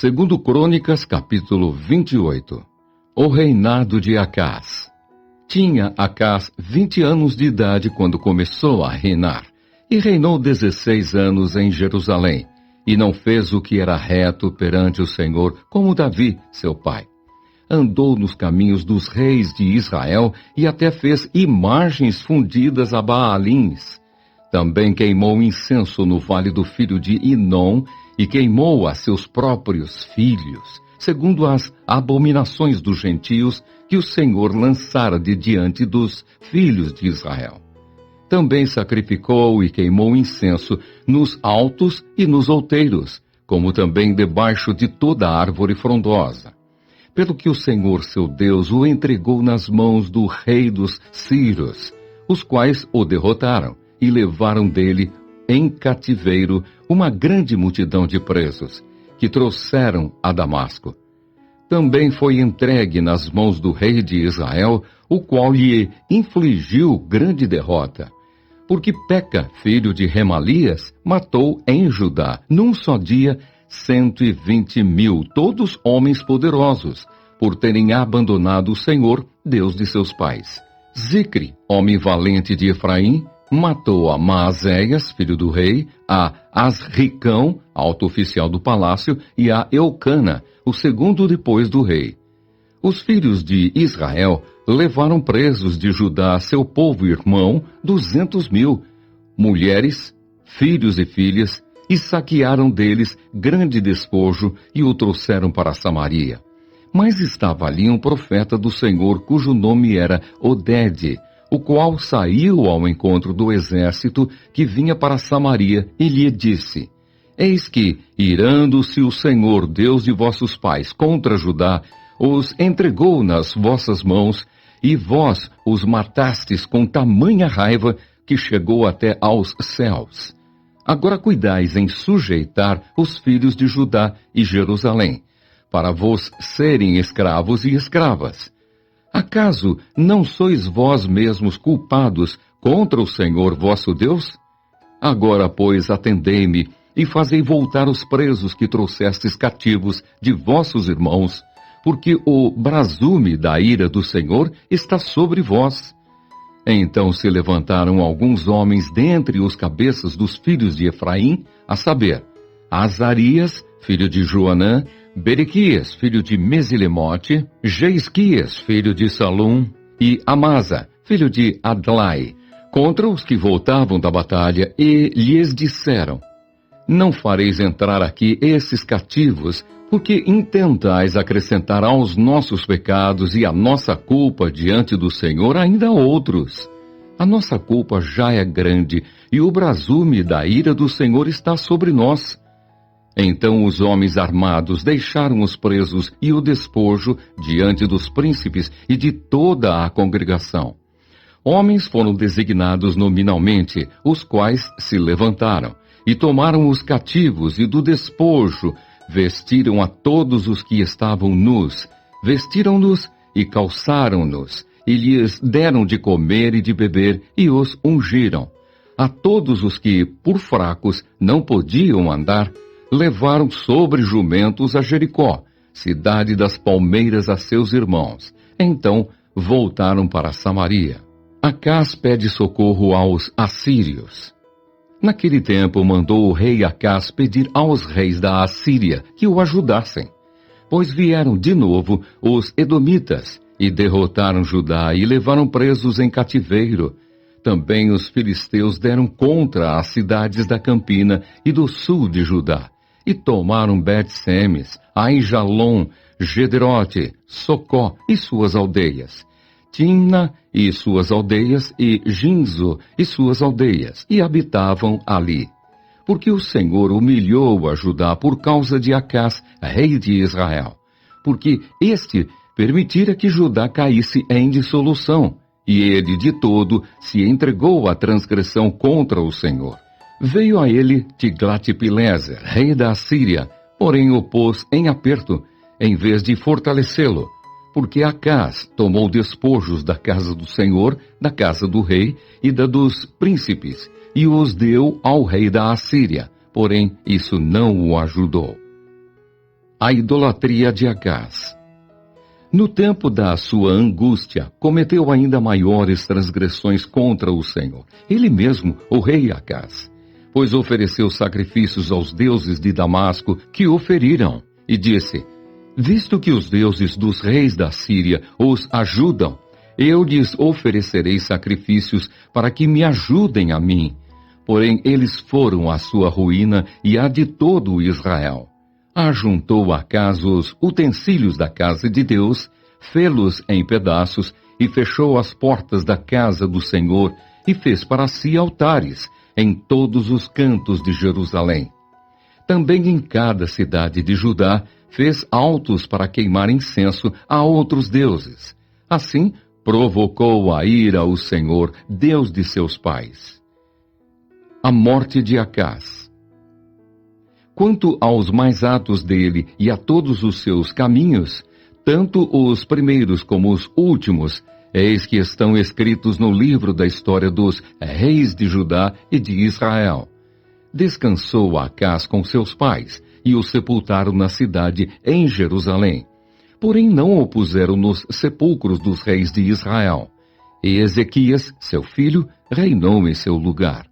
Segundo Crônicas, capítulo 28. O reinado de Acás. Tinha Acás 20 anos de idade quando começou a reinar, e reinou 16 anos em Jerusalém, e não fez o que era reto perante o Senhor, como Davi, seu pai. Andou nos caminhos dos reis de Israel e até fez imagens fundidas a Baalins. Também queimou incenso no vale do filho de Inom e queimou a seus próprios filhos, segundo as abominações dos gentios que o Senhor lançara de diante dos filhos de Israel. Também sacrificou e queimou incenso nos altos e nos outeiros, como também debaixo de toda árvore frondosa. Pelo que o Senhor seu Deus o entregou nas mãos do rei dos Sírios, os quais o derrotaram e levaram dele em cativeiro uma grande multidão de presos, que trouxeram a Damasco. Também foi entregue nas mãos do rei de Israel, o qual lhe infligiu grande derrota. Porque Peca, filho de Remalias, matou em Judá, num só dia, 120.000, todos homens poderosos, por terem abandonado o Senhor, Deus de seus pais. Zicre, homem valente de Efraim, matou a Maazéias, filho do rei, a Asricão, alto oficial do palácio, e a Eucana, o segundo depois do rei. Os filhos de Israel levaram presos de Judá, seu povo irmão, 200.000, mulheres, filhos e filhas, e saquearam deles grande despojo e o trouxeram para Samaria. Mas estava ali um profeta do Senhor, cujo nome era Odede, o qual saiu ao encontro do exército que vinha para Samaria e lhe disse: Eis que, irando-se o Senhor, Deus de vossos pais, contra Judá, os entregou nas vossas mãos, e vós os matastes com tamanha raiva que chegou até aos céus. Agora cuidais em sujeitar os filhos de Judá e Jerusalém, para vos serem escravos e escravas. Acaso não sois vós mesmos culpados contra o Senhor vosso Deus? Agora, pois, atendei-me e fazei voltar os presos que trouxestes cativos de vossos irmãos, porque o brasume da ira do Senhor está sobre vós. Então se levantaram alguns homens dentre os cabeças dos filhos de Efraim, a saber, Azarias, filho de Joanã, Berequias, filho de Mesilemote, Jeisquias, filho de Salum, e Amasa, filho de Adlai, contra os que voltavam da batalha, e lhes disseram: Não fareis entrar aqui esses cativos, porque intentais acrescentar aos nossos pecados e à nossa culpa diante do Senhor ainda outros. A nossa culpa já é grande, e o brasume da ira do Senhor está sobre nós. Então os homens armados deixaram os presos e o despojo diante dos príncipes e de toda a congregação. Homens foram designados nominalmente, os quais se levantaram, e tomaram os cativos e do despojo, vestiram a todos os que estavam nus, vestiram-nos e calçaram-nos, e lhes deram de comer e de beber, e os ungiram. A todos os que, por fracos, não podiam andar, levaram sobre jumentos a Jericó, cidade das palmeiras, a seus irmãos. Então voltaram para Samaria. Acás pede socorro aos assírios. Naquele tempo mandou o rei Acás pedir aos reis da Assíria que o ajudassem, pois vieram de novo os edomitas e derrotaram Judá e levaram presos em cativeiro. Também os filisteus deram contra as cidades da campina e do sul de Judá, e tomaram Bet-Semes, Aijalon, Gederote, Socó e suas aldeias, Timna e suas aldeias, e Ginzo e suas aldeias, e habitavam ali. Porque o Senhor humilhou a Judá por causa de Acás, rei de Israel, porque este permitira que Judá caísse em dissolução, e ele de todo se entregou à transgressão contra o Senhor. Veio a ele Tiglat-Pileser, rei da Assíria, porém o pôs em aperto, em vez de fortalecê-lo, porque Acás tomou despojos da casa do Senhor, da casa do rei e da dos príncipes, e os deu ao rei da Assíria, porém isso não o ajudou. A idolatria de Acás. No tempo da sua angústia, cometeu ainda maiores transgressões contra o Senhor, ele mesmo, o rei Acás, pois ofereceu sacrifícios aos deuses de Damasco que o feriram, e disse: visto que os deuses dos reis da Síria os ajudam, eu lhes oferecerei sacrifícios para que me ajudem a mim. Porém, eles foram a sua ruína e a de todo o Israel. Ajuntou Acás os utensílios da casa de Deus, fê-los em pedaços e fechou as portas da casa do Senhor e fez para si altares em todos os cantos de Jerusalém. Também em cada cidade de Judá fez altos para queimar incenso a outros deuses. Assim, provocou a ira o Senhor, Deus de seus pais. A morte de Acás. Quanto aos mais atos dele e a todos os seus caminhos, tanto os primeiros como os últimos, eis que estão escritos no livro da história dos reis de Judá e de Israel. Descansou Acás com seus pais, e o sepultaram na cidade em Jerusalém. Porém não o puseram nos sepulcros dos reis de Israel. E Ezequias, seu filho, reinou em seu lugar.